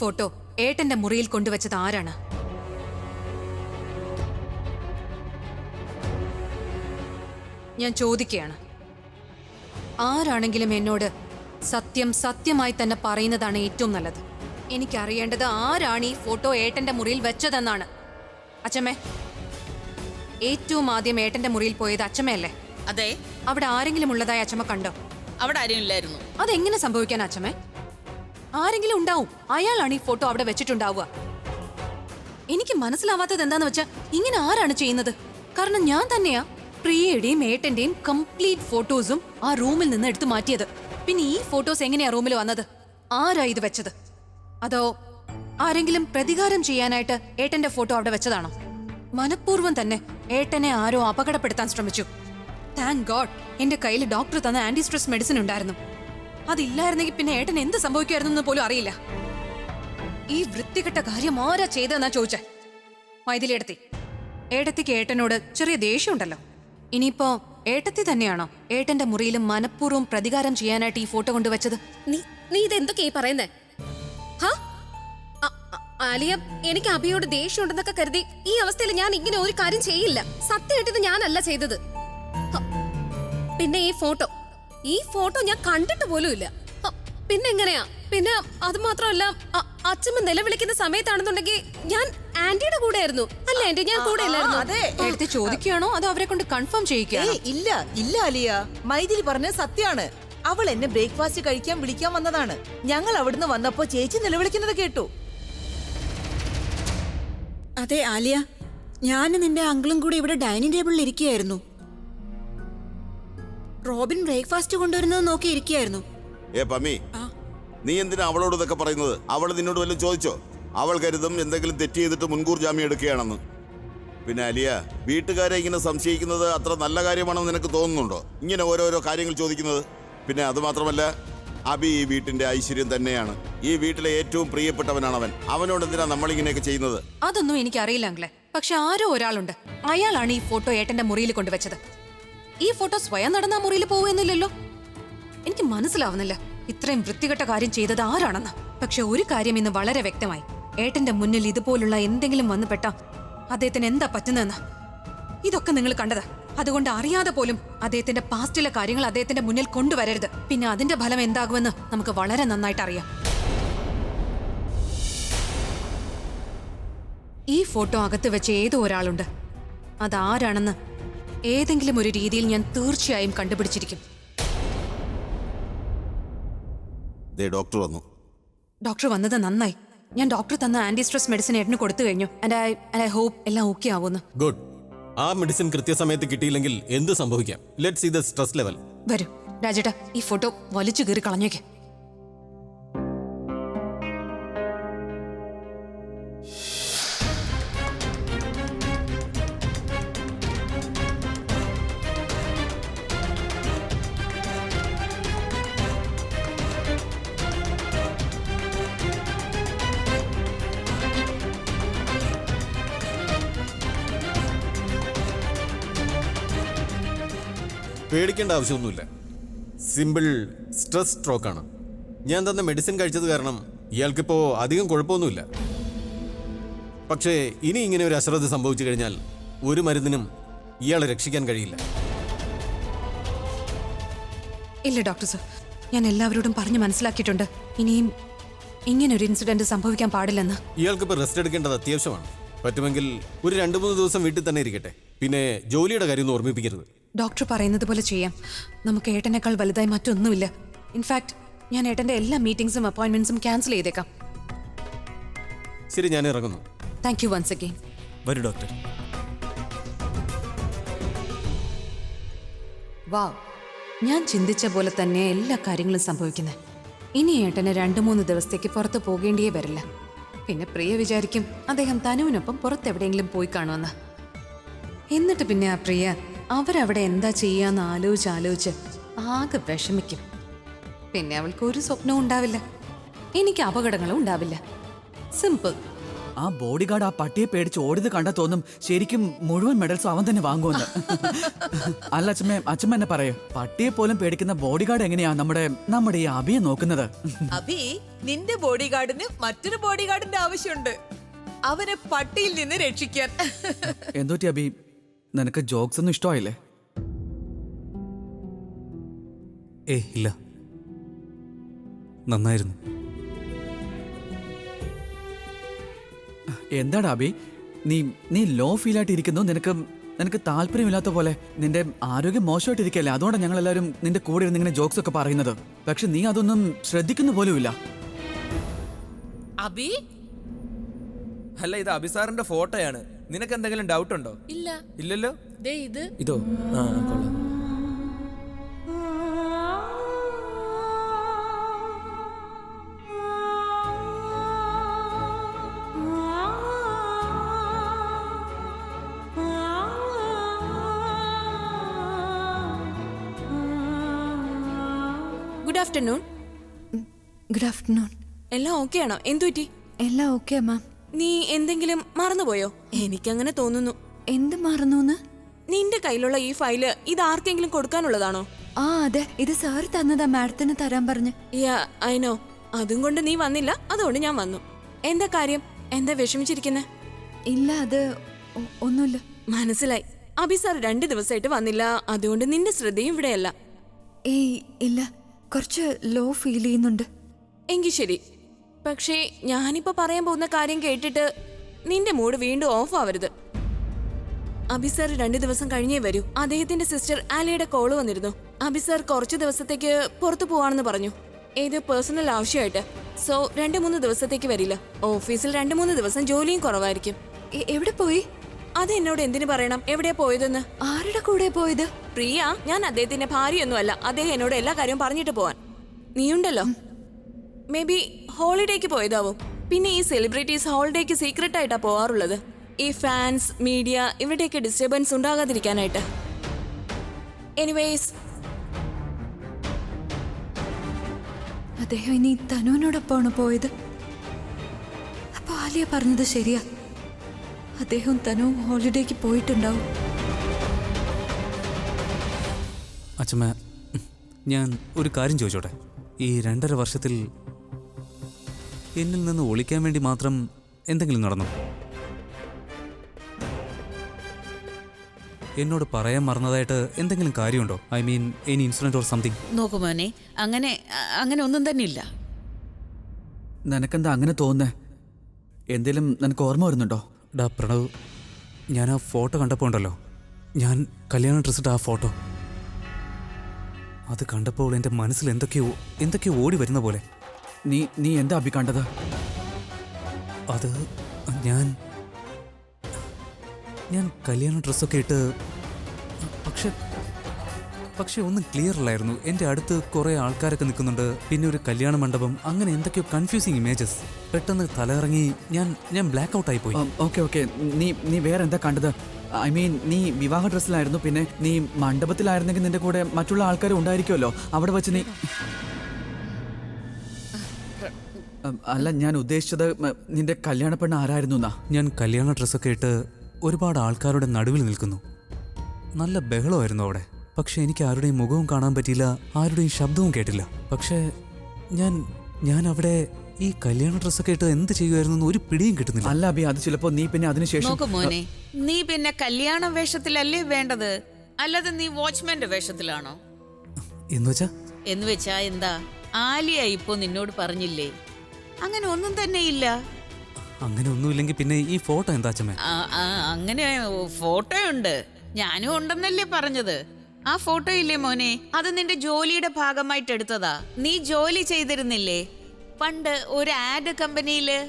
Photo ഏട്ടന്റെ മുറിയിൽ കൊണ്ടുവച്ചത് ആരാണ്? ഞാൻ ചോദിക്കുകയാണ്. ആരാണെങ്കിലും എന്നോട് സത്യം സത്യമായി തന്നെ പറയുന്നതാണ് ഏറ്റവും നല്ലത്. എനിക്കറിയേണ്ടത് ആരാണ് ഈ ഫോട്ടോ ഏട്ടന്റെ മുറിയിൽ വെച്ചതെന്നാണ്. അച്ചമ്മേ, ഏറ്റവും ആദ്യം ഏട്ടന്റെ മുറിയിൽ പോയത് അച്ചമ്മയല്ലേ? അതെ. അവിടെ ആരെങ്കിലും ഉള്ളതായി അച്ചമ്മ കണ്ടോ? അവിടെ ആരും ഇല്ലായിരുന്നു. അതെങ്ങനെ സംഭവിക്കാൻ അച്ചമ്മേ? ആരെങ്കിലും ഉണ്ടാവും. അയാളാണ് ഈ ഫോട്ടോ അവിടെ വെച്ചിട്ടുണ്ടാവുക. എനിക്ക് മനസ്സിലാവാത്തത് എന്താന്ന് വെച്ചാൽ ഇങ്ങനെ ആരാണ് ചെയ്യുന്നത്? കാരണം ഞാൻ തന്നെയാ പ്രിയയുടെയും ഏട്ടന്റെയും കംപ്ലീറ്റ് ഫോട്ടോസും ആ റൂമിൽ നിന്ന് എടുത്തു മാറ്റിയത്. പിന്നെ ഈ ഫോട്ടോസ് എങ്ങനെയാ റൂമിൽ വന്നത്? ആരാ ഇത് വെച്ചത്? അതോ ആരെങ്കിലും പ്രതികാരം ചെയ്യാനായിട്ട് ഏട്ടന്റെ ഫോട്ടോ അവിടെ വെച്ചതാണോ? മനഃപൂർവ്വം തന്നെ ഏട്ടനെ ആരോ അപകടപ്പെടുത്താൻ ശ്രമിച്ചു. താങ്ക് ഗോഡ് എന്റെ കയ്യിൽ ഡോക്ടർ തന്ന ആന്റി സ്ട്രെസ് മെഡിസിൻ ഉണ്ടായിരുന്നു. അതില്ലായിരുന്നെങ്കിൽ പിന്നെ ഏട്ടൻ എന്ത് സംഭവിക്കുമായിരുന്നു എന്ന് പോലും അറിയില്ല. ഈ വൃത്തികെട്ട കാര്യം ആരാ ചെയ്തതെന്നാ ചോദിച്ചേ? മൈഥിലി ഏട്ടത്തിക്ക് ഏട്ടനോട് ചെറിയ ദേഷ്യമുണ്ടല്ലോ. ഇനിയിപ്പോ ഏട്ടത്തി തന്നെയാണോ ഏട്ടന്റെ മുറിയിൽ മനഃപൂർവ്വം പ്രതികാരം ചെയ്യാനായിട്ട് ഈ ഫോട്ടോ കൊണ്ടുവച്ചത്? നീ ഇതെന്തൊക്കെയാ പറയുന്നേ? ആലിയ, എനിക്ക് അഭിയോട് ദേഷ്യമുണ്ടെന്നൊക്കെ കരുതി ഈ അവസ്ഥയിൽ ഞാൻ ഇങ്ങനെ ഒരു കാര്യം ചെയ്യില്ല. സത്യമായിട്ട് ഇത് ഞാനല്ല ചെയ്തത്. പിന്നെ ഈ ഫോട്ടോ ഞാൻ കണ്ടിട്ട് പോലുമില്ല. പിന്നെ എങ്ങനെയാ? പിന്നെ അത് മാത്രമല്ല, അച്ഛമ്മ നിലവിളിക്കുന്ന സമയത്താണെന്നുണ്ടെങ്കിൽ ഞാൻ ആന്റിയുടെ കൂടെ ആയിരുന്നു. അല്ല ആന്റി, ഞാൻ കൂടെ അല്ലായിരുന്നു. ചോദിക്കുകയാണോ അതോ അവരെ കൊണ്ട് കൺഫേം ചെയ്യിക്കുകയാണോ? ഇല്ല ഇല്ല അലിയ, മൈഥിലി പറഞ്ഞ സത്യാണ്. അവൾ എന്നെ ബ്രേക്ക്ഫാസ്റ്റ് കഴിക്കാൻ വിളിക്കാൻ വന്നതാണ്. ഞങ്ങൾ അവിടുന്ന് വന്നപ്പോ ചേച്ചി നിലവിളിക്കുന്നത് കേട്ടു. അതെ ആലിയ, ഞാനും നിന്റെ അങ്കിളും കൂടി ഇവിടെ ഡൈനിങ് ടേബിളിൽ ഇരിക്കുകയായിരുന്നു. റോബിൻ ബ്രേക്ക്ഫാസ്റ്റ് കൊണ്ടുവരുന്നത് നോക്കി ഇരിക്കുകയായിരുന്നു. പമ്മി, നീ എന്തിനാ അവളോട് ഇതൊക്കെ പറയുന്നത്? അവൾ നിന്നോട് വല്ലതും ചോദിച്ചോ? അവൾ കരുതും എന്തെങ്കിലും തെറ്റ് ചെയ്തിട്ട് മുൻകൂർ ജാമ്യം എടുക്കുകയാണെന്ന്. പിന്നെ അലിയ, വീട്ടുകാരെ ഇങ്ങനെ സംശയിക്കുന്നത് അത്ര നല്ല കാര്യമാണെന്ന് നിനക്ക് തോന്നുന്നുണ്ടോ? ഇങ്ങനെ ഓരോരോ കാര്യങ്ങൾ ചോദിക്കുന്നത്. പിന്നെ അതുമാത്രമല്ല, അബി ഈ വീട്ടിന്റെ ഐശ്വര്യം തന്നെയാണ്. ഈ വീട്ടിലെ ഏറ്റവും പ്രിയപ്പെട്ടവനാണ് അവൻ. അവനോട് എന്തിനാ നമ്മളിങ്ങനെയൊക്കെ ചെയ്യുന്നത്? അതൊന്നും എനിക്കറിയില്ല അങ്കിളെ. പക്ഷെ ആരോ ഒരാളുണ്ട്. അയാളാണ് ഈ ഫോട്ടോ ഏട്ടന്റെ മുറിയിൽ കൊണ്ടുവച്ചത്. ഈ ഫോട്ടോ സ്വയം നടന്ന മുറിയിൽ പോവുന്നില്ലല്ലോ. എനിക്ക് മനസ്സിലാവുന്നില്ല ഇത്രയും വൃത്തികെട്ട കാര്യം ചെയ്തത് ആരാണെന്ന്. പക്ഷെ ഒരു കാര്യം ഇന്ന് വളരെ വ്യക്തമായി. ഏട്ടന്റെ മുന്നിൽ ഇതുപോലുള്ള എന്തെങ്കിലും വന്നുപെട്ട അദ്ദേഹത്തിന് എന്താ പറ്റുന്നതെന്ന് ഇതൊക്കെ നിങ്ങൾ കണ്ടത്. അതുകൊണ്ട് അറിയാതെ പോലും അദ്ദേഹത്തിന്റെ പാസ്റ്റിലെ കാര്യങ്ങൾ അദ്ദേഹത്തിന്റെ മുന്നിൽ കൊണ്ടുവരരുത്. പിന്നെ അതിന്റെ ഫലം എന്താകുമെന്ന് നമുക്ക് വളരെ നന്നായിട്ട് അറിയാം. ഈ ഫോട്ടോ അകത്ത് വെച്ച് ഏതോ ഒരാളുണ്ട്. അതാരാണെന്ന് ഏതെങ്കിലും ഒരു രീതിയിൽ ഞാൻ തീർച്ചയായും കണ്ടുപിടിച്ചിരിക്കും. ഡോക്ടർ വന്നു. ഡോക്ടർ വന്നത് നന്നായി. ഞാൻ ഡോക്ടർ തന്ന ആന്റി സ്ട്രെസ് മെഡിസിൻ ഏട്ടന് കൊടുത്തു കഴിഞ്ഞു. ഐ ഹോപ്പ് എല്ലാം ഓക്കെ ആവുമെന്ന്. ഗുഡ്. ആ മെഡിസിൻ കൃത്യസമയത്ത് കിട്ടിയില്ലെങ്കിൽ എന്ത് സംഭവിക്കാം? Let's see the stress level. വരൂ രാജേട്ടാ, ഈ ഫോട്ടോ വലിച്ചു കീറി കളഞ്ഞേക്കെ. പേടിക്കേണ്ട ആവശ്യമൊന്നുമില്ല. സിമ്പിൾ സ്ട്രെസ് സ്ട്രോക്ക് ആണ്. ഞാൻ തന്ന മെഡിസിൻ കഴിച്ചത് കാരണം ഇയാൾക്കിപ്പോൾ അധികം കുഴപ്പമൊന്നുമില്ല. പക്ഷേ ഇനി ഇങ്ങനെ ഒരു അശ്രദ്ധ സംഭവിച്ചു കഴിഞ്ഞാൽ ഒരു മരുന്നിനും ഇയാളെ രക്ഷിക്കാൻ കഴിയില്ല. ഇല്ല ഡോക്ടർ സർ, ഞാൻ എല്ലാവരോടും പറഞ്ഞു മനസ്സിലാക്കിയിട്ടുണ്ട്. ഇനിയും ഇങ്ങനൊരു ഇൻസിഡന്റ് സംഭവിക്കാൻ പാടില്ലെന്ന്. ഇയാൾക്കിപ്പോൾ റെസ്റ്റ് എടുക്കേണ്ടത് അത്യാവശ്യമാണ്. പറ്റുമെങ്കിൽ ഒരു 2-3 ദിവസം വീട്ടിൽ തന്നെ ഇരിക്കട്ടെ. പിന്നെ ജോലിയുടെ കാര്യം ഒന്നും ഓർമ്മിപ്പിക്കരുത്. ഡോക്ടർ പറയുന്നത് പോലെ ചെയ്യാം. നമുക്ക് ഏട്ടനേക്കാൾ വലുതായി മറ്റൊന്നുമില്ല. ഇൻഫാക്ട് ഞാൻ ഏട്ടന്റെ എല്ലാ മീറ്റിംഗ്സും അപ്പോയിന്റ്മെന്റ്സും ക്യാൻസൽ ചെയ്തേക്കാം. ശരി, ഞാൻ ഇറങ്ങുന്നു. Thank you once again. വരൂ ഡോക്ടർ. വാവ്, ഞാൻ ചിന്തിച്ച പോലെ തന്നെ എല്ലാ കാര്യങ്ങളും സംഭവിക്കുന്നത്. ഇനി ഏട്ടന് 2-3 ദിവസത്തേക്ക് പുറത്ത് പോകേണ്ടിയേ വരില്ല. പിന്നെ പ്രിയ വിചാരിക്കും അദ്ദേഹം തനുവിനൊപ്പം പുറത്തെവിടെയെങ്കിലും പോയി കാണുമെന്ന്. എന്നിട്ട് പിന്നെ ആ പ്രിയ അവരവിടെ എന്താ ചെയ്യാന്ന് ആലോചിച്ച് ആകെ വിഷമിക്കും. പിന്നെ അവൾക്ക് ഒരു സ്വപ്നവും ഉണ്ടാവില്ല, എനിക്ക് അപകടങ്ങളും ഉണ്ടാവില്ല. സിമ്പിൾ. ആ ബോഡി ഗാർഡ് ആ പട്ടിയെ പേടിച്ച് ഓടിയത് കണ്ടാ തോന്നും ശരിക്കും മുഴുവൻ മെഡൽസും അവൻ തന്നെ വാങ്ങുമെന്ന്. അല്ല അച്ഛമ്മ എന്നെ പറയൂ, പട്ടിയെ പോലും പേടിക്കുന്ന ബോഡി ഗാർഡ് എങ്ങനെയാ നമ്മുടെ ഈ അഭിയെ നോക്കുന്നത്? അഭി, നിന്റെ ബോഡി ഗാർഡിന് മറ്റൊരു ബോഡി ഗാർഡിന്റെ ആവശ്യമുണ്ട്, അവനെ പട്ടിയിൽ നിന്ന് രക്ഷിക്കാൻ. എന്തോറ്റി അഭി, നിനക്ക് ജോക്സ് ഒന്നും ഇഷ്ടമായില്ലേ? ഇല്ല, നന്നായിരുന്നു. എന്താടാ അഭി, നീ ലോ ഫീൽ ആയിട്ട് ഇരിക്കുന്നു. നിനക്ക് താല്പര്യമില്ലാത്ത പോലെ. നിന്റെ ആരോഗ്യം മോശമായിട്ടിരിക്കല്ലേ, അതുകൊണ്ടാണ് ഞങ്ങൾ എല്ലാവരും നിന്റെ കൂടെ ഇരുന്ന് ഇങ്ങനെ ജോക്സ് ഒക്കെ പറയുന്നത്. പക്ഷെ നീ അതൊന്നും ശ്രദ്ധിക്കുന്ന പോലുമില്ല. അഭി, അല്ല, ഇത് അഭിസാറിന്റെ ഫോട്ടോയാണ്. നിനക്ക് എന്തെങ്കിലും ഡൗട്ട് ഉണ്ടോ? ഇല്ല. ഇല്ലല്ലോ. ദേ ഇത്. ഇതോ? ആ, കൊള്ളാം. Good afternoon. Good afternoon. എല്ലാം ഓക്കെ ആണോ? എന്തു പറ്റി? എല്ലാം ഓക്കെ മാം. നീ എന്തെങ്കിലും മറന്നുപോയോ? എനിക്കങ്ങനെ തോന്നുന്നു. എന്ത് മറന്നു? നിന്റെ കയ്യിലുള്ള ഈ ഫയല് ഇത് ആർക്കെങ്കിലും കൊടുക്കാനുള്ളതാണോ? ആ അതെ, ഇത് സാർ തന്നതാ, മാഡത്തിന് തരാൻ പറഞ്ഞ്. യാ ഐ നോ. അതും കൊണ്ട് നീ വന്നില്ല, അതുകൊണ്ട് ഞാൻ വന്നു. എന്താ കാര്യം? എന്താ വിഷമിച്ചിരിക്കുന്നെ? ഇല്ല, അത് ഒന്നുമില്ല. മനസ്സിലായി. അഭി സാർ 2 ദിവസമായിട്ട് വന്നില്ല, അതുകൊണ്ട് നിന്റെ ശ്രദ്ധയും ഇവിടെയല്ല. ഏയ് ഇല്ല, കുറച്ച് ലോ ഫീൽ ചെയ്യുന്നുണ്ട്. എങ്കിൽ ശരി. പക്ഷേ ഞാനിപ്പോ പറയാൻ പോകുന്ന കാര്യം കേട്ടിട്ട് നിന്റെ മൂഡ് വീണ്ടും ഓഫ് ആവരുത്. അഭി സാർ 2 ദിവസം കഴിഞ്ഞേ വരൂ. അദ്ദേഹത്തിന്റെ സിസ്റ്റർ ആലിയുടെ കോള് വന്നിരുന്നു. അഭി സാർ കുറച്ചു ദിവസത്തേക്ക് പുറത്തു പോവാണെന്ന് പറഞ്ഞു, ഏത് പേഴ്സണൽ ആവശ്യമായിട്ട്. സോ 2-3 ദിവസത്തേക്ക് വരില്ല. ഓഫീസിൽ 2-3 ദിവസം ജോലിയും കുറവായിരിക്കും. എവിടെ പോയി? അത് എന്നോട് എന്തിനു പറയണം എവിടെയാ പോയതെന്ന്? ആരുടെ കൂടെ പോയത്? പ്രിയ, ഞാൻ അദ്ദേഹത്തിന്റെ ഭാര്യയൊന്നുമല്ല. അദ്ദേഹം എന്നോട് എല്ലാ കാര്യവും പറഞ്ഞിട്ട് പോവാൻ. നീയുണ്ടല്ലോ, മേ ബി ഹോളിഡേക്ക് പോയതാവും. പിന്നെ ഈ സെലിബ്രിറ്റീസ് ഹോളിഡേക്ക് സീക്രട്ട് ആയിട്ടാ പോവാറുള്ളത്, ഈ ഫാൻസ്, മീഡിയ ഇവരുടെയൊക്കെ ഡിസ്റ്റർബൻസ് ഉണ്ടാകാതിരിക്കാനായിട്ട്. എനിവേസ്, അദ്ദേഹം ഇനി തനുവിനോടൊപ്പമാണ് പോയത്. അപ്പൊ ആലിയ പറഞ്ഞത് ശരിയാ, അദ്ദേഹം തനുവും ഹോളിഡേക്ക് പോയിട്ടുണ്ടാവും. അച്ഛമ്മ, ഞാൻ ഒരു കാര്യം ചോദിച്ചോട്ടെ? ഈ 2.5 വർഷത്തിൽ എന്നിൽ നിന്ന് ഒളിക്കാൻ വേണ്ടി മാത്രം എന്തെങ്കിലും നടന്നു? എന്നോട് പറയാൻ മറന്നതായിട്ട് എന്തെങ്കിലും കാര്യമുണ്ടോ? I mean any incident or something? നോക്കു മോനെ, അങ്ങനെ ഒന്നും തന്നെ ഇല്ല. നിനക്കെന്താ അങ്ങനെ തോന്നുന്നേ? എന്തേലും നിനക്ക് ഓർമ്മ വരുന്നുണ്ടോ? ഡാ പ്രണവ്, ഞാൻ ആ ഫോട്ടോ കണ്ടപ്പോൾ ഉണ്ടല്ലോ, ഞാൻ കല്യാണം ഡ്രസ്സിട്ട ആ ഫോട്ടോ, അത് കണ്ടപ്പോൾ എൻ്റെ മനസ്സിൽ എന്തൊക്കെയോ ഓടി വരുന്ന പോലെ. നീ എന്താ അഭി കണ്ടത്? അത് ഞാൻ കല്യാണ ഡ്രസ്സൊക്കെ ഇട്ട്, പക്ഷെ ഒന്നും ക്ലിയർ അല്ലായിരുന്നു. എൻ്റെ അടുത്ത് കുറേ ആൾക്കാരൊക്കെ നിൽക്കുന്നുണ്ട്, പിന്നെ ഒരു കല്യാണ മണ്ഡപം, അങ്ങനെ എന്തൊക്കെയോ കൺഫ്യൂസിങ് ഇമേജസ്. പെട്ടെന്ന് തലയിറങ്ങി ഞാൻ ബ്ലാക്ക് ഔട്ട് ആയിപ്പോയി. ഓക്കെ, നീ വേറെ എന്താ കണ്ടത്? ഐ മീൻ, നീ വിവാഹ ഡ്രസ്സിലായിരുന്നു, പിന്നെ നീ മണ്ഡപത്തിലായിരുന്നെങ്കിൽ നിന്റെ കൂടെ മറ്റുള്ള ആൾക്കാർ ഉണ്ടായിരിക്കുമല്ലോ. അവിടെ വെച്ച് നീ അല്ല, ഞാൻ ഉദ്ദേശിച്ചത് നിന്റെ കല്യാണ പെണ്ണ് ആരായിരുന്നു എന്നാ. ഞാൻ കല്യാണ ഡ്രസ്സൊക്കെ ഇട്ട് ഒരുപാട് ആൾക്കാരുടെ നടുവിൽ നിൽക്കുന്നു. നല്ല ബഹളമായിരുന്നു അവിടെ. പക്ഷെ എനിക്ക് ആരുടെയും മുഖവും കാണാൻ പറ്റിയില്ല, ആരുടെയും ശബ്ദവും കേട്ടില്ല. പക്ഷേ ഞാൻ അവിടെ ഈ കല്യാണ ഡ്രസ്സൊക്കെ ഇട്ട് എന്ത് ചെയ്യുമായിരുന്നു ഒരു പിടിയും കിട്ടുന്നില്ല. അല്ല അഭി, അത് ചിലപ്പോ നീ പിന്നെ അതിനുശേഷം. നോക്കു മോനെ, നീ പിന്നെ കല്യാണ വേഷത്തിലല്ലേ വേണ്ടത്, അല്ലാതെ നീ വാച്ച്മാന്റെ വേഷത്തിലാണോ? എന്ന് വെച്ചാ എന്താ? ആലിയ ഇപ്പോ നിന്നോട് പറഞ്ഞില്ലേ? അങ്ങനെ ഒന്നും തന്നെ ഇല്ല. അങ്ങനെ ഒന്നുമില്ലെങ്കിൽ പിന്നെ ഈ ഫോട്ടോ എന്താ അച്ഛമ്മേ? അങ്ങനെ ഫോട്ടോ ഉണ്ട്, ഞാനും ഉണ്ടെന്നല്ലേ പറഞ്ഞത്. ആ ഫോട്ടോ ഇല്ലേ മോനെ, അത് നിന്റെ ജോലിയുടെ ഭാഗമായിട്ട് എടുത്തതാ. നീ ജോലി ചെയ്തിരുന്നില്ലേ പണ്ട് ഒരു ആഡ് കമ്പനിയില്?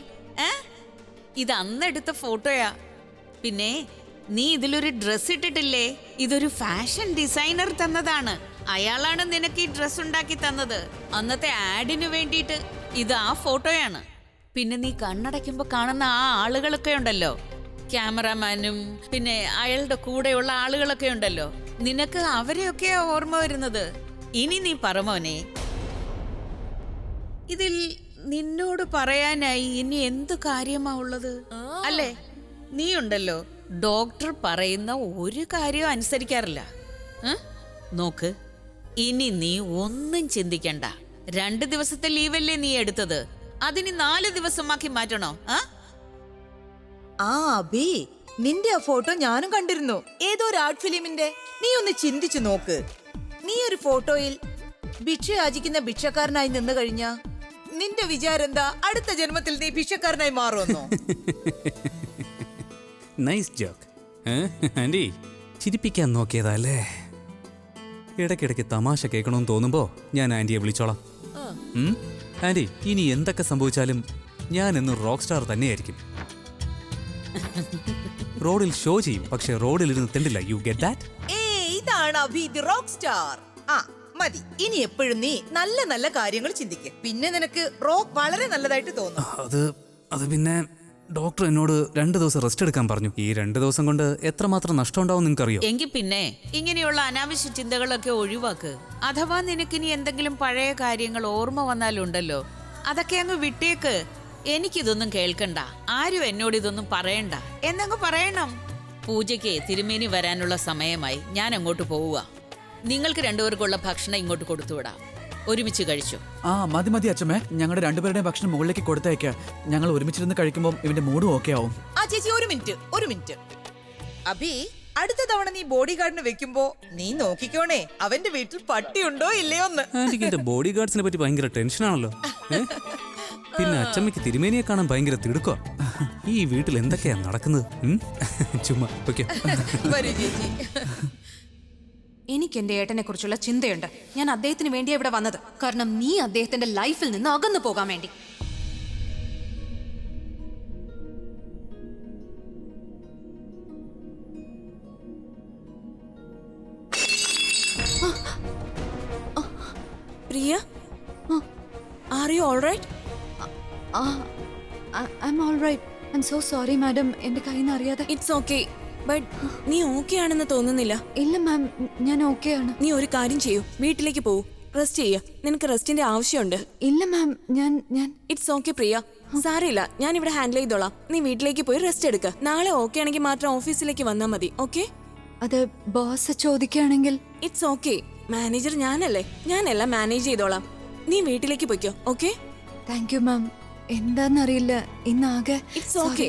ഇത് അന്നെടുത്ത ഫോട്ടോയാ. പിന്നെ നീ ഇതിലൊരു ഡ്രസ് ഇട്ടിട്ടില്ലേ? ഇതൊരു ഫാഷൻ ഡിസൈനർ തന്നതാണ്. അയാളാണ് നിനക്ക് ഈ ഡ്രസ് ഉണ്ടാക്കി തന്നത് അന്നത്തെ ആഡിന് വേണ്ടിയിട്ട്. ഇത് ആ ഫോട്ടോയാണ്. പിന്നെ നീ കണ്ണടയ്ക്കുമ്പോ കാണുന്ന ആ ആളുകളൊക്കെ ഉണ്ടല്ലോ, ക്യാമറാമാനും പിന്നെ അയാളുടെ കൂടെയുള്ള ആളുകളൊക്കെ ഉണ്ടല്ലോ, നിനക്ക് അവരെയൊക്കെയാ ഓർമ്മ വരുന്നത്. ഇനി നീ പറമോനെ, ഇതിൽ നിന്നോട് പറയാനായി ഇനി എന്തു കാര്യമാ ഉള്ളത് അല്ലേ? നീ ഉണ്ടല്ലോ ഡോക്ടർ പറയുന്ന ഒരു കാര്യവും അനുസരിക്കാറില്ല. നോക്ക്, ഇനി നീ ഒന്നും ചിന്തിക്കണ്ട. 2 ദിവസത്തെ ലീവല്ലേ നീ എടുത്തത്, അതിന് 4 ദിവസമാക്കി മാറ്റണോ? ആ അബി, നിന്റെ ആ ഫോട്ടോ ഞാനും കണ്ടിരുന്നു, ഏതോ ഒരു ആർട്ട് ഫിലിമിന്റെ. നീ ഒന്ന് ചിന്തിച്ചു നോക്ക്, നീ ഒരു ഫോട്ടോയിൽ ഭിക്ഷ യാചിക്കുന്ന ഭിക്ഷക്കാരനായി നിന്ന് കഴിഞ്ഞാ നിന്റെ വിചാരം എന്താ? അടുത്ത ജന്മത്തിൽ നീ ഭിക്ഷക്കാരനായി മാറുമെന്നോ? Nice joke. ആൻറ്റി, ചിരിപ്പിക്കാൻ നോക്കിയതല്ലേ? ഇടയ്ക്കിടയ്ക്ക് തമാശ കേൾക്കണമെന്ന് തോന്നുമ്പോ ഞാൻ ആൻറ്റിയെ വിളിച്ചോളാം. ആൻറ്റി, ഇനി എന്തൊക്കെ സംഭവിച്ചാലും ഞാൻ എന്നും റോക്ക് സ്റ്റാർ തന്നെയായിരിക്കും. റോഡിൽ ഷോ ചെയ്യും, പക്ഷെ റോഡിൽ ഇരുന്ന് തിണ്ടില്ല. You get that? ഇതാണ് അഭി ദി റോക്ക് സ്റ്റാർ. ആ മതി, ഇനി എപ്പോഴും നീ നല്ല നല്ല കാര്യങ്ങൾ ചിന്തിക്ക്. പിന്നെ നിനക്ക് റോക്ക് വളരെ നല്ലതായിട്ട് തോന്നും. അത് പിന്നെ ഡോക്ടർ എന്നോട് 2 ദിവസം റെസ്റ്റ് എടുക്കാൻ പറഞ്ഞു. ഈ 2 ദിവസം കൊണ്ട് എത്രമാത്രം നഷ്ടം ഉണ്ടാവും നിങ്ങൾക്കറിയോ? എങ്കിൽ പിന്നെ ഇങ്ങനെയുള്ള അനാവശ്യ ചിന്തകളൊക്കെ ഒഴിവാക്ക്. അഥവാ നിനക്കിനി എന്തെങ്കിലും പഴയ കാര്യങ്ങൾ ഓർമ്മ വന്നാലുണ്ടല്ലോ, അതൊക്കെ അങ്ങ് വിട്ടേക്ക്. എനിക്കിതൊന്നും കേൾക്കണ്ട, ആരും എന്നോട് ഇതൊന്നും പറയണ്ട എന്നങ്ങ് പറയണം. പൂജയ്ക്ക് തിരുമേനി വരാനുള്ള സമയമായി, ഞാൻ അങ്ങോട്ട് പോവുക. നിങ്ങൾക്ക് 2 പേർക്കുള്ള ഭക്ഷണം ഇങ്ങോട്ട് കൊടുത്തുവിടാം, ഒരുമിച്ച് കഴിച്ചു. ആ മതി മതി അച്ഛമ്മേ, ഞങ്ങളുടെ 2 പേരുടെയും ഭക്ഷണം മുകളിലേക്ക് കൊടുത്തേക്ക്. ഞങ്ങൾ ഒരുമിച്ചിരുന്ന് കഴിക്കുമ്പോൾ ഇവന്റെ മൂഡും ഓക്കെ ആവും. ആ ചേച്ചി, ഒരു മിനിറ്റ്. അഭി, അടുത്ത തവണ നീ ബോഡി ഗാർഡിന് വെക്കുമ്പോ നീ നോക്കിക്കോണേ, അവന്റെ വീട്ടിൽ പട്ടിയുണ്ടോ ഇല്ലയോന്ന്. ആന്റിക്ക് എന്റെ ബോഡി ഗാർഡ്സിനെ പറ്റി ഭയങ്കര ടെൻഷനാണല്ലോ. പിന്നെ അച്ചമ്മയ്ക്ക് തിരുമേനിയെ കാണാൻ ഭയങ്കര തിടുക്കോ. ഈ വീട്ടിൽ എന്തൊക്കെയാ നടക്കുന്നത്? ചുമ്മാ ഓക്കെ. എനിക്ക് എന്റെ ഏട്ടനെ കുറിച്ചുള്ള ചിന്തയുണ്ട്. ഞാൻ അദ്ദേഹത്തിന് വേണ്ടിയാ ഇവിടെ വന്നത്. കാരണം നീ അദ്ദേഹത്തിന്റെ ലൈഫിൽ നിന്ന് അകന്നു പോകാൻ വേണ്ടി. Priya, are you alright? I'm all right. I'm so sorry, madam. എന്റെ കയ്യിൽ നിന്ന് അറിയാതെ. ഇറ്റ്സ് ഓക്കെ, ബട്ട് നീ ഓക്കെ ആണെന്ന് തോന്നുന്നില്ല. ഇല്ല മാം, ഞാൻ ഓക്കെ ആണ്. നീ ഒരു കാര്യം ചെയ്യൂ, വീട്ടിലേക്ക് പോവൂ, റെസ്റ്റ് ചെയ്യ. നിനക്ക് റെസ്റ്റിന്റെ ആവശ്യമുണ്ട്. ഇല്ല മാം, ഞാൻ ഇറ്റ്സ് ഓക്കെ പ്രിയ, സാരമില്ല, ഞാൻ ഇവിടെ ഹാൻഡിൽ ചെയ്തോളാം. നീ വീട്ടിലേക്ക് പോയി റെസ്റ്റ് എടുക്ക. നാളെ ഓക്കെ ആണെങ്കിൽ മാത്രം ഓഫീസിലേക്ക് വന്നാൽ മതി. ഓക്കെ? അത് ബോസ് ചോദിക്കുകയാണെങ്കിൽ. ഇറ്റ്സ് ഓക്കെ, മാനേജർ ഞാനെല്ലാം മാനേജ് ചെയ്തോളാം. നീ വീട്ടിലേക്ക് പോയിക്കോ. ഓക്കെ? Thank you ma'am. എന്താന്നറിയില്ല, ഇന്നാകെ. It's okay.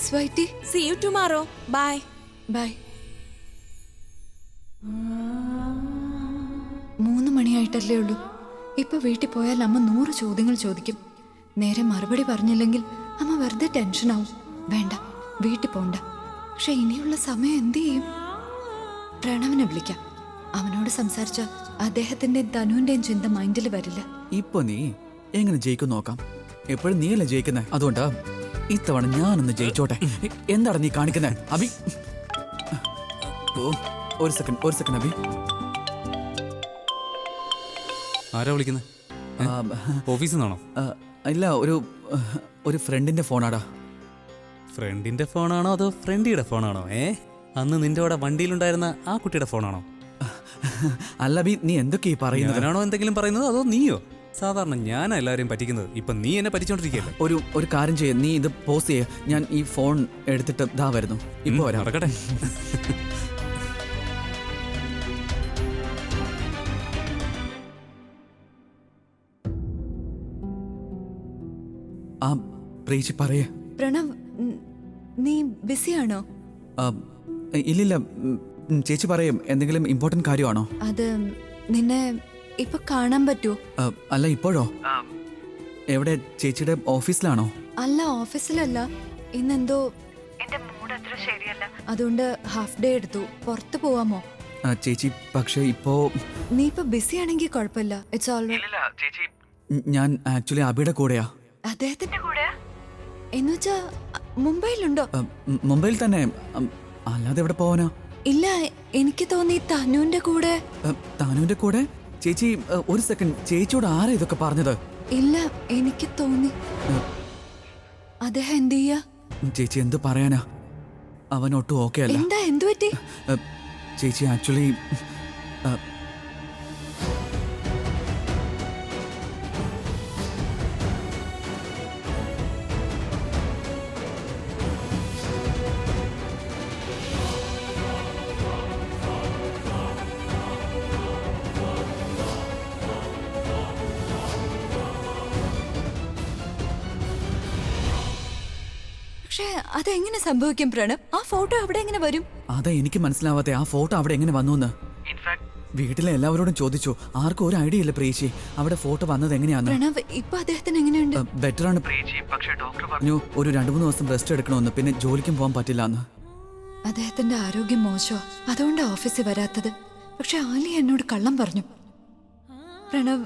SYT. See you tomorrow. Bye. Bye. 3 മണിയായിട്ടല്ലേ ഉള്ളൂ. ഇപ്പൊ വീട്ടിൽ പോയാൽ അമ്മ 100 ചോദ്യങ്ങൾ ചോദിക്കും. നേരെ മറുപടി പറഞ്ഞില്ലെങ്കിൽ അമ്മ വെറുതെ ടെൻഷനാവും. വേണ്ട, വീട്ടിൽ പോണ്ട. പക്ഷെ ഇനിയുള്ള സമയം എന്ത് ചെയ്യും? പ്രണവിനെ വിളിക്കാം. അവനോട് സംസാരിച്ച അദ്ദേഹത്തിന്റെ ധനുവിന്റെയും ചിന്ത മൈൻഡിൽ വരില്ല. ഇപ്പൊ നീ എങ്ങനെ ജയിക്കും നോക്കാം. എപ്പോഴും നീയല്ലേ ജയിക്കുന്നേ, അതുകൊണ്ടാ ഇത്തവണ ഞാനൊന്ന് ജയിച്ചോട്ടെ. എന്താണ് നീ കാണിക്കുന്നത് അബി? ഒരു സെക്കൻഡ് അബി. ആരാ വിളിക്കുന്നത്? ഓഫീസിൽ നിന്നാണോ? ഇല്ല, ഒരു ഫ്രണ്ടിന്റെ ഫോണാടാ. ഫ്രണ്ടിന്റെ ഫോണാണോ അതോ ഫ്രണ്ടിയുടെ ഫോണാണോ? അന്ന് നിന്റെ കൂടെ വണ്ടിയിലുണ്ടായിരുന്ന ആ കുട്ടിയുടെ ഫോണാണോ? അല്ല ബി, നീ എന്തൊക്കെയാ പറയുന്നത്? ഞാനാണോ എന്തെങ്കിലും പറയുന്നത് അതോ നീയോ? സാധാരണ ഞാനാ എല്ലാവരെയും പറ്റിക്കുന്നത്. ഇപ്പൊ നീ എന്നെ പറ്റിച്ചോണ്ടിരിക്കുകയല്ലേ? ഒരു കാര്യം ചെയ്യ, നീ ഇത് പോസ്റ്റ് ചെയ്യ. ഞാൻ ഈ ഫോൺ എടുത്തിട്ട് ദാ വരുന്നു. ഇപ്പൊ വരാം. നടക്കട്ടെ. ആ പ്രീച്ചി പറയേ. പ്രണവ്, നീ ബിസിയാണോ? ഇല്ലില്ല ചേച്ചി പറയും. എന്തെങ്കിലും ഇമ്പോർട്ടന്റ് കാര്യമാണോ? അത് നിന്നെ ഇപ്പൊ കാണാൻ പറ്റുമോ? അല്ല, ഇപ്പോഴോ? എവിടെ? ചേച്ചിയുടെ ഓഫീസിലാണോ? അല്ല, ഓഫീസിലല്ല. ഇന്നെന്തോ എന്റെ മൂഡ് അത്ര ശരിയല്ല, അതുകൊണ്ട് ഹാഫ് ഡേ എടുത്തു. പുറത്ത് പോവാമോ? ചേച്ചി പക്ഷേ ഇപ്പോ നീ ഇപ്പൊ ബിസി ആണെങ്കിൽ കുഴപ്പമില്ല. It's alright. ഞാൻ ആക്ച്വലി അബിയുടെ കൂടെയാ. അദ്ദേഹത്തിന്റെ കൂടെ എന്നുവെച്ചാ മുംബൈയിലുണ്ടോ? മുംബൈയിൽ തന്നെ. അല്ലാതെ എവിടെ പോവാനാ? ഇല്ല, എനിക്ക് തോന്നി തനുവിന്റെ കൂടെ. തനുവിന്റെ കൂടെ? ചേച്ചി ഒരു സെക്കൻഡ്, ചേച്ചിയോട് ആരാ ഇതൊക്കെ പറഞ്ഞത്? ഇല്ല, എനിക്ക് തോന്നി. അദ്ദേഹം എന്ത് ചെയ്യാ? ചേച്ചി എന്ത് പറയാനാ, അവൻ ഒട്ടും ഓക്കെ അല്ല. എന്താ, എന്തു പറ്റി? ചേച്ചി ആക്ച്വലി പക്ഷേ അതെങ്ങനെ സംഭവിക്കും പ്രണവ്? ആ ഫോട്ടോ അവിടെ എങ്ങനെ വരും? അതാ എനിക്ക് മനസ്സിലാവാത്തെ, ആ ഫോട്ടോ അവിടെ എങ്ങനെ വന്നു എന്ന്. വീട്ടിലെ എല്ലാവരോടും ചോദിച്ചു, ആർക്കും ഒരു ഐഡിയ ഇല്ല പ്രീച്ചി അവിടെ ഫോട്ടോ വന്നത് എങ്ങനെയാന്ന്. പ്രണവ് ഇപ്പൊ അദ്ദേഹത്തിന് എങ്ങനെയുണ്ട്? ബെറ്റർ ആണ് പ്രീച്ചി, പക്ഷേ ഡോക്ടർ പറഞ്ഞു ഒരു 2-3 ദിവസം റെസ്റ്റ് എടുക്കണമെന്ന്, പിന്നെ ജോലിക്കും പോകാൻ പറ്റില്ല എന്ന്. അദ്ദേഹത്തിന്റെ ആരോഗ്യം മോശമാ, അതുകൊണ്ട് ഓഫീസിൽ വരാത്തത്. പക്ഷെ ആലിയ എന്നോട് കള്ളം പറഞ്ഞു. പ്രണവ്,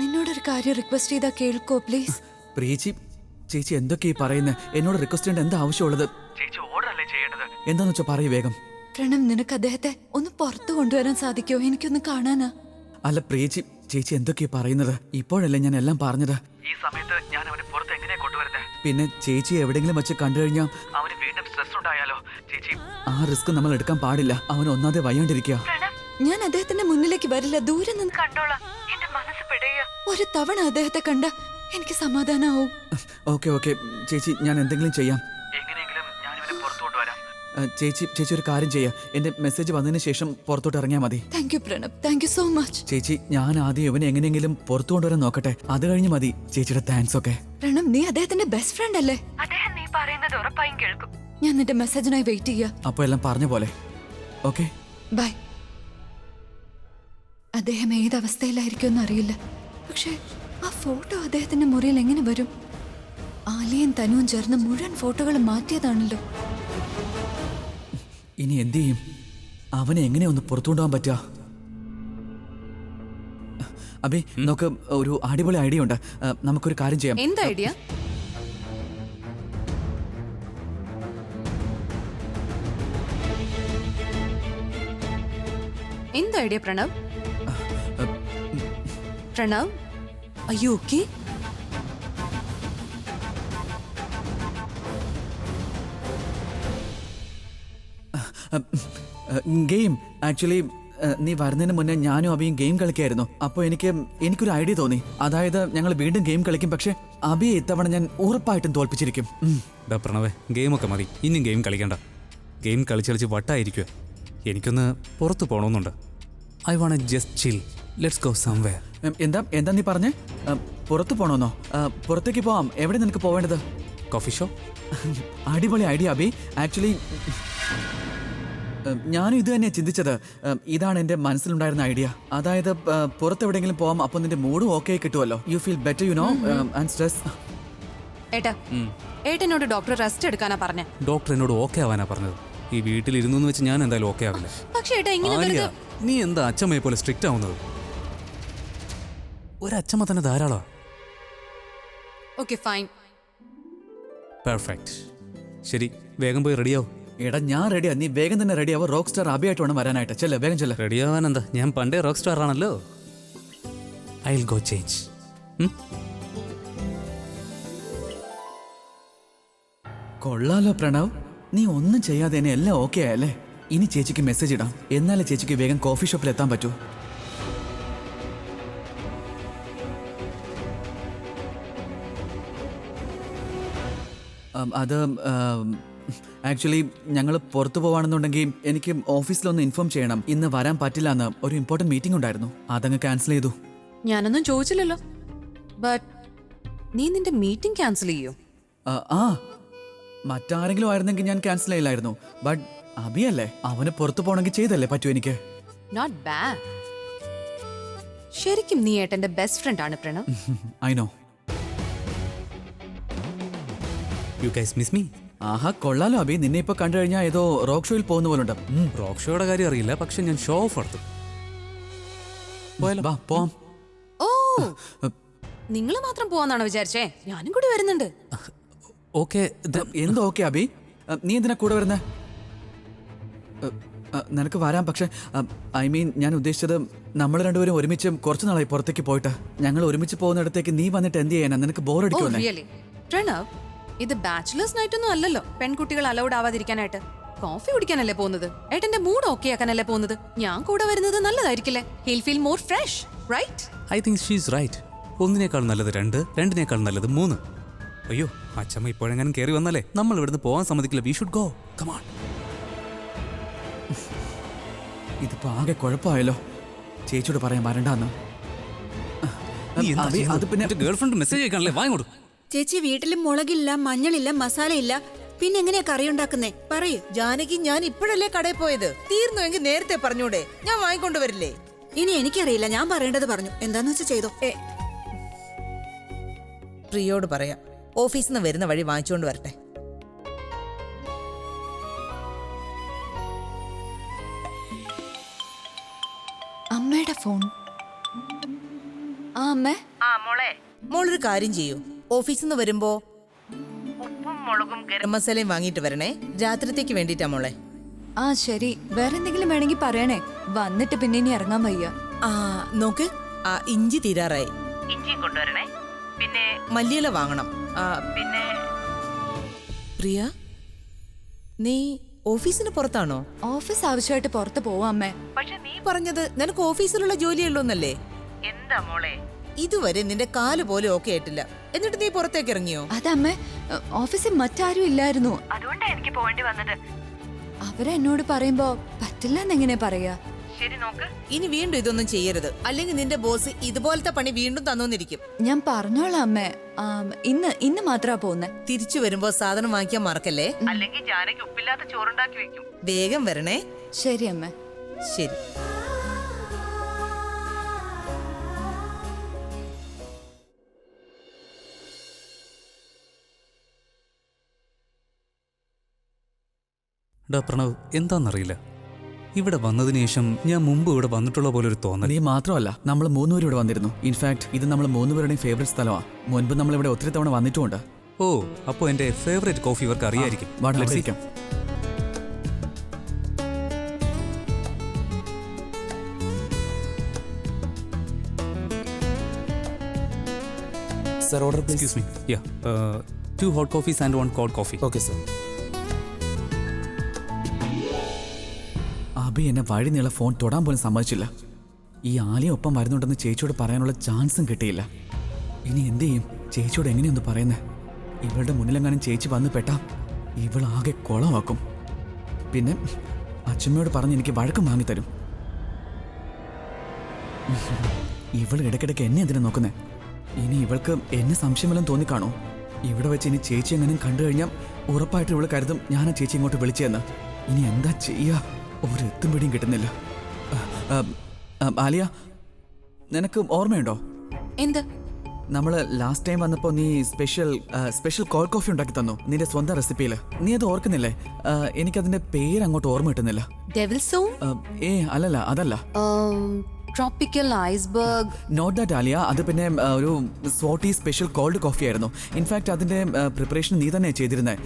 നിന്നോടൊരു കാര്യം റിക്വസ്റ്റ് ചെയ്താ കേൾക്കോ പ്ലീസ്? പ്രീച്ചി ചേച്ചി എന്തൊക്കെയാ പറയുന്നത്? എന്നോട് റിക്വസ്റ്റ് ചെയ്യേണ്ട എന്താ ആവശ്യമുള്ളത്? ചേച്ചി ഓർഡർ അല്ലേ ചെയ്യേണ്ടത്? എന്താന്ന് വെച്ചാൽ പറയൂ വേഗം. പ്രണവ്, നിനക്ക് അദ്ദേഹത്തെ ഒന്ന് പുറത്തു കൊണ്ടുവരാൻ സാധിക്കോ? എനിക്കൊന്ന് കാണാനാ. അല്ല പ്രീച്ചി, ചേച്ചി എന്തൊക്കെയാ പറയുന്നത്? ഇപ്പോഴല്ലേ ഞാൻ എല്ലാം പറഞ്ഞത്. ഈ സമയത്ത് ഞാൻ അവനെ പുറത്ത് എങ്ങനെ കൊണ്ടുവരുന്നത്? പിന്നെ ചേച്ചി എവിടെയെങ്കിലും വെച്ച് കണ്ടു കഴിഞ്ഞാൽ അവന് വീണ്ടും സ്ട്രെസ് ഉണ്ടായാലോ ചേച്ചി? ആ റിസ്ക് നമ്മൾ എടുക്കാൻ പാടില്ല. അവൻ ഒന്നാതെ വയ്യാണ്ടിരിക്കുക. ഞാൻ അദ്ദേഹത്തിന്റെ മുന്നിലേക്ക് വരില്ല, ദൂരെ നിന്ന് കണ്ടോളാം. എന്റെ മനസ്സ് പിടയുക. ഒരു തവണ അദ്ദേഹത്തെ കണ്ട എനിക്ക് സമാധാനാവും. ഓക്കെ ഓക്കെ ചേച്ചി, ഞാൻ എന്തെങ്കിലും ചെയ്യാം. എങ്ങനെയെങ്കിലും ഞാൻ ഇവനെ പുറത്തു കൊണ്ടുവരാം. ചേച്ചി ഒരു കാര്യം ചെയ്യാം, എന്റെ മെസ്സേജ് വന്നതിന് ശേഷം പുറത്തോട്ട് ഇറങ്ങിയാൽ മതി. Thank you Pranav, thank you so much. ചേച്ചി ഞാൻ ആദ്യം ഇവനെ എങ്ങനെയെങ്കിലും പുറത്തു കൊണ്ടുവരാൻ നോക്കട്ടെ, അത് കഴിഞ്ഞ് മതി ചേച്ചിയുടെ താങ്ക്സ് ഒക്കെ. പ്രണവ്, നീ അദ്ദേഹത്തിന്റെ ബെസ്റ്റ് ഫ്രണ്ട് അല്ലേ? അദ്ദേഹം നീ പറയുന്നത് ഉറപ്പായും കേൾക്കും. ഞാൻ നിന്റെ മെസ്സേജിനായി വെയിറ്റ് ചെയ്യാം. അപ്പോൾ എല്ലാം പറഞ്ഞ പോലെ. Okay bye. അദ്ദേഹം ഏതവസ്ഥയിലായിരിക്കുമെന്ന് അറിയില്ല, പക്ഷേ ആ ഫോട്ടോ അദ്ദേഹത്തിന്റെ മുറിയിൽ എങ്ങനെ വരും? ആലിയും തനുവും ചേർന്ന് മുഴുവൻ ഫോട്ടോകൾ മാറ്റിയതാണല്ലോ. ഇനി എന്ത് ചെയ്യും? അവനെ എങ്ങനെ ഒന്ന് പുറത്തു കൊണ്ടുപോകാൻ പറ്റുക? അബി, നമുക്ക് ഒരു അടിപൊളി ഐഡിയ ഉണ്ട്. നമുക്കൊരു കാര്യം ചെയ്യാം. എന്ത് ഐഡിയ? എന്ത് idea Pranav? Pranav, are you okay? Game actually നീ വരുന്നതിന് മുന്നേ ഞാനും അബിയും ഗെയിം കളിക്കായിരുന്നു. അപ്പോൾ എനിക്കൊരു ഐഡിയ തോന്നി. അതായത് ഞങ്ങൾ വീണ്ടും ഗെയിം കളിക്കും, പക്ഷെ അബിയെ ഇത്തവണ ഞാൻ ഉറപ്പായിട്ടും തോൽപ്പിച്ചിരിക്കും. പ്രണവേ, ഗെയിമൊക്കെ മതി, ഇനിയും ഗെയിം കളിക്കണ്ട. ഗെയിം കളിച്ച് വട്ടായിരിക്കുക. എനിക്കൊന്ന് പുറത്തു പോകണമെന്നുണ്ട്. I want just chill. Let's go somewhere. എന്താ നീ പറഞ്ഞേ? പുറത്തു പോകണമെന്നോ? പുറത്തേക്ക് പോവാം. എവിടെ നിനക്ക് പോവേണ്ടത്? Coffee show. അടിപൊളി ഐഡിയ അബി. ആക്ച്വലി ഞാനും ഇത് തന്നെയാണ് ചിന്തിച്ചത്. ഇതാണ് എൻ്റെ മനസ്സിലുണ്ടായിരുന്ന ഐഡിയ. അതായത് പുറത്തെവിടെയെങ്കിലും പോവാം, അപ്പോൾ നിന്റെ മൂഡും ഓക്കെ കിട്ടുമല്ലോ. You feel better, you know, and stress. ഏട്ടനോട് ഡോക്ടർ റെസ്റ്റ് എടുക്കാനാ പറഞ്ഞ. ഡോക്ടർ എന്നോട് ഓക്കെ ആവാനാ പറഞ്ഞത്. ഈ വീട്ടിലിരുന്നു എന്ന് വെച്ച് ഞാൻ എന്തായാലും ഓക്കെ ആവില്ല. പക്ഷേ ഏട്ടാ, ഇങ്ങനെ ആലിയ, നീ എന്താ അച്ഛമ്മയെ പോലെ സ്ട്രിക്റ്റ് ആവുന്നത്? ഒരച്ഛമ്മ തന്നെ ധാരാളാ. Okay fine. പെർഫെക്റ്റ്. ശരി, വേഗം പോയി റെഡിയാവും. എടാ ഞാൻ റെഡിയാ, നീ വേഗം തന്നെ റെഡിയാവും. റോക്ക് സ്റ്റാർ അബിയായിട്ട് വേണം വരാനായിട്ട്. ചെല്ല, വേഗം ചെല്ല. റെഡിയാവാൻ എന്താ, ഞാൻ പണ്ടേ റോക്ക് സ്റ്റാർ ആണല്ലോ. I will go change. കൊള്ളാലോ പ്രണവ്, നീ ഒന്നും ചെയ്യാതെ തന്നെ എല്ലാം ഓക്കെ ആയല്ലേ? ഇനി ചേച്ചിക്ക് മെസ്സേജ് ഇടാം, എന്നാലേ ചേച്ചിക്ക് വേഗം കോഫി ഷോപ്പിൽ എത്താൻ പറ്റൂ. അത് ആക്ച്വലി ഞങ്ങൾ പുറത്തു പോവാണെന്നുണ്ടെങ്കിൽ എനിക്ക് ഓഫീസിലൊന്ന് ഇൻഫോം ചെയ്യണം. ഇന്ന് വരാൻ പറ്റില്ല എന്ന് ഒരു ഇമ്പോർട്ടൻറ്റ് മീറ്റിംഗ് ഉണ്ടായിരുന്നു, അതങ്ങ് ക്യാൻസൽ ചെയ്തു. ഞാനൊന്നും ചോദിച്ചില്ലല്ലോ. ബട്ട് നീ നിന്റെ മീറ്റിംഗ് ക്യാൻസൽ ചെയ്യോ? മറ്റാരെങ്കിലും ആയിരുന്നെങ്കിൽ ഞാൻ ക്യാൻസൽ ചെയ്യില്ലായിരുന്നു. ബട്ട് അബിയല്ലേ, അവന് പുറത്തു പോകണമെങ്കിൽ ചെയ്തല്ലേ പറ്റൂ എനിക്ക്. Not bad. ശരിക്കും നീ ഏട്ടന്റെ ബെസ്റ്റ് ഫ്രണ്ട് ആണ് Pranav. I know. You guys miss me? ആഹാ, കൊള്ളാലോ അബി, നിന്നെ ഇപ്പൊ കണ്ടു കഴിഞ്ഞാൽ ഏതോ റോക്ക് ഷോയിൽ പോകുന്ന പോലുണ്ട്. റോക്ക് ഷോയുടെ കാര്യം അറിയില്ല, പക്ഷെ ഞാൻ ഷോ ഓഫ് നടത്തും. വാ പോവാം. ഓ, നിങ്ങൾ മാത്രം പോവാന്നാണോ വിചാരിച്ചേ? ഞാനും കൂടി വരുന്നുണ്ട്. ഓക്കെ. എന്തോ ഓക്കെ അബി, നീ എന്തിനാ കൂടെ വരുന്നേ? നിനക്ക് വരാം, പക്ഷെ ഐ മീൻ ഞാൻ ഉദ്ദേശിച്ചത് നമ്മൾ രണ്ടുപേരും ഒരുമിച്ച് കുറച്ച് നാളായി പുറത്തേക്ക് പോയിട്ട്. ഞങ്ങൾ ഒരുമിച്ച് പോകുന്നിടത്തേക്ക് നീ വന്നിട്ട് എന്ത് ചെയ്യാനാ? നിനക്ക് ബോറടിക്കുമല്ലേ? പ്രണവ്, ഇത് ബാച്ചിലേഴ്സ് നൈറ്റ് ഒന്നും അല്ലല്ലോ പെൺകുട്ടികൾ അലൗഡ് ആവാതിരിക്കാനായിട്ട്. കോഫി കുടിക്കാനല്ലേ പോകുന്നത്, ഏട്ടന്റെ മൂഡ് ഓക്കെ ആക്കാനല്ലേ പോകുന്നത്. ഞാൻ കൂടെ വരുന്നത് നല്ലതായിരിക്കില്ലേ? He'll feel more fresh, right? I think she is right. ഒന്നിനേക്കാൾ നല്ലത് 2, 2നേക്കാൾ നല്ലത് 3. അയ്യോ, അച്ഛമ്മ ഇപ്പോഴെങ്ങാനും കയറി വന്നാലേ നമ്മൾ ഇവിടുന്ന് പോകാൻ സമ്മതിക്കില്ല. We should go, come on. ഇതിപ്പോ ആകെ കുഴപ്പമായല്ലോ. ചേച്ചിയോട് പറയാൻ വരണ്ടെന്ന്. അത് പിന്നെ ഗേൾഫ്രണ്ട് മെസ്സേജ് അയക്കാണല്ലേ, വാങ്ങോട്ട്. ചേച്ചി വീട്ടിൽ മുളകില്ല, മഞ്ഞളില്ല, മസാലയില്ല, പിന്നെ എങ്ങനെയാ കറി ഉണ്ടാക്കുന്നേ? പറയൂ. ജാനകി, ഞാൻ ഇപ്പോഴല്ലേ കടയിൽ പോയത്. തീർന്നുവെങ്കിൽ നേരത്തെ പറഞ്ഞൂടെ, ഞാൻ വാങ്ങിക്കൊണ്ടുവരില്ലേ? ഇനി എനിക്കറിയില്ല, ഞാൻ പറയേണ്ടത് പറഞ്ഞു. എന്താന്ന് വെച്ചാ ചെയ്തോ. പ്രിയോട് പറയാം, ഓഫീസിൽ നിന്ന് വരുന്ന വഴി വാങ്ങിച്ചുകൊണ്ട് വരട്ടെ. അമ്മയുടെ ഫോൺ. ആ അമ്മേ. മോളൊരു കാര്യം ചെയ്യൂ, ഓഫീസിൽ നിന്ന് വരുമ്പോ ഉപ്പും മുളകും ഗരം മസാലയും വാങ്ങിയിട്ട് വരണേ. രാത്രിത്തേക്ക് വേണ്ടിയിട്ടാ മോളെ. ആ ശരി, വേറെ എന്തെങ്കിലും വേണമെങ്കിൽ പറയണേ. വന്നിട്ട് പിന്നെ ഇനി ഇറങ്ങാൻ വയ്യ. ആ നോക്ക്, ആ ഇഞ്ചി തീരാറായി. ഇഞ്ചിയും കൊണ്ടുവരണേ. പിന്നെ മല്ലിയില വാങ്ങണം. പിന്നെ പ്രിയ, നീ ഓഫീസിന് പുറത്താണോ? ഓഫീസ് ആവശ്യമായിട്ട് പുറത്ത് പോവാ അമ്മേ. പക്ഷെ നീ പറഞ്ഞത് നിനക്ക് ഓഫീസിലുള്ള ജോലിയുള്ളൂന്നല്ലേ? എന്താ മോളെ? ഇതുവരെ നിന്റെ കാല് പോലും ഓക്കെ ആയിട്ടില്ല, എന്നിട്ട് നീ പുറത്തേക്ക് ഇറങ്ങിയോ? അതമ്മേ, ഓഫീസിൽ മറ്റാരും ഇല്ലായിരുന്നു. അതുകൊണ്ടാ എനിക്ക് പോവേണ്ടി വന്നത്. അവരെന്നോട് പറയുമ്പോ പറ്റില്ല എന്നെങ്ങനെ പറയാ? ശരി, നോക്ക്. ഇനി വീണ്ടും ഇതൊന്നും ചെയ്യരുത്, അല്ലെങ്കിൽ നിന്റെ ബോസ് ഇതുപോലത്തെ പണി വീണ്ടും തന്നോന്നിരിക്കും. ഞാൻ പറഞ്ഞോളാം അമ്മേ. ഇന്ന് മാത്രമാ പോകുന്നേ. തിരിച്ചു വരുമ്പോ സാധനം വാങ്ങിക്കാൻ മറക്കല്ലേ. അല്ലെങ്കിൽ ജാനകി ഉപ്പില്ലാത്ത ചോറുണ്ടാക്കി വെക്കും. വേഗം വരണേ. ശരി അമ്മേ. ശരി. ഡാ പ്രണവ്, എന്താണെന്നറിയില്ല, ഇവിടെ വന്നതിന് ശേഷം ഞാൻ മുമ്പ് ഇവിടെ വന്നിട്ടുള്ള പോലെ ഒരു തോന്നൽ. നീ മാത്രമല്ല, നമ്മൾ മൂന്നുപേരും ഇവിടെ വന്നിരുന്നു. ഇൻഫാക്ട് ഇത് നമ്മൾ മൂന്നുപേരുടെയും ഫേവറേറ്റ് സ്ഥലമാണ്. മുൻപ് നമ്മൾ ഇവിടെ ഒത്തിരി തവണ വന്നിട്ടുമുണ്ട്. ഓ, അപ്പോൾ എൻ്റെ ഫേവറേറ്റ് കോഫി ഇവർക്ക് അറിയായിരിക്കും. വാടാ. Sir, order please. Excuse me. Yeah, 2 hot coffees and 1 cold coffee. Okay sir. Abi എന്നെ വഴി നീള ഫോൺ തൊടാൻ പോലും സമ്മതിച്ചില്ല. ഈ ആലിയ ഒപ്പം വരുന്നുണ്ടെന്ന് ചേച്ചിയോട് പറയാനുള്ള ചാൻസും കിട്ടിയില്ല. ഇനി എന്ത് ചെയ്യും? ചേച്ചിയോട് എങ്ങനെയൊന്ന് പറയുന്നേ? ഇവളുടെ മുന്നിലെങ്ങാനും ചേച്ചി വന്ന് പെട്ടാ ഇവളാകെ കുളമാക്കും. പിന്നെ അച്ഛമ്മയോട് പറഞ്ഞ് എനിക്ക് വഴക്കം വാങ്ങിത്തരും. ഇവൾ ഇടയ്ക്കിടയ്ക്ക് എന്നെ എന്തിനാ നോക്കുന്നേ? ഇനി ഇവൾക്ക് എന്നെ സംശയമെല്ലാം തോന്നിക്കാണോ? ഇവിടെ വെച്ച് ഇനി ചേച്ചി എങ്ങനെ കണ്ടു കഴിഞ്ഞാൽ ഉറപ്പായിട്ട് ഇവൾ കരുതും ഞാൻ ആ ചേച്ചി ഇങ്ങോട്ട് വിളിച്ചതെന്ന്. ഇനി എന്താ ചെയ്യാ? ഒരു എത്തും പിടിയും കിട്ടുന്നില്ല. ആലിയ, നിനക്ക് ഓർമ്മയുണ്ടോ എന്ത്? നമ്മൾ ലാസ്റ്റ് ടൈം വന്നപ്പോൾ നീ സ്പെഷ്യൽ കോൾഡ് കോഫി ഉണ്ടാക്കി തന്നു, നിന്റെ സ്വന്തം റെസിപ്പിയിൽ. നീ അത് ഓർക്കുന്നില്ലേ? എനിക്കതിന്റെ പേര് അങ്ങോട്ട് ഓർമ്മ കിട്ടുന്നില്ല. ഡെവിൾസോ? അല്ലല്ല, അതല്ല. Tropical iceberg. Not that Alia. അത് പിന്നെ ഒരു സ്വോട്ടി സ്പെഷ്യൽ കോൾഡ് കോഫി ആയിരുന്നു. ഇൻഫാക്ട് അതിന്റെ പ്രിപ്പറേഷൻ നീ തന്നെ ചെയ്തിരുന്നേ.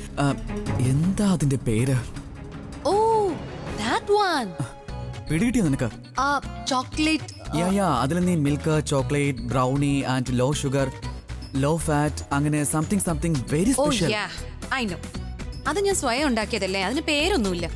എന്താ അതിന്റെ പേര്? ഓ, that one. പിടികിട്ടിയോ നിനക്ക്? ചോക്ലേറ്റ്. യാ, അതിൽ നീ milk, chocolate, brownie and low sugar, low fat, അങ്ങനെ something very oh special. Yeah, I know. അത് ഞാൻ സ്വയം ഉണ്ടാക്കിയതല്ലേ, അതിന് പേരൊന്നുമില്ല.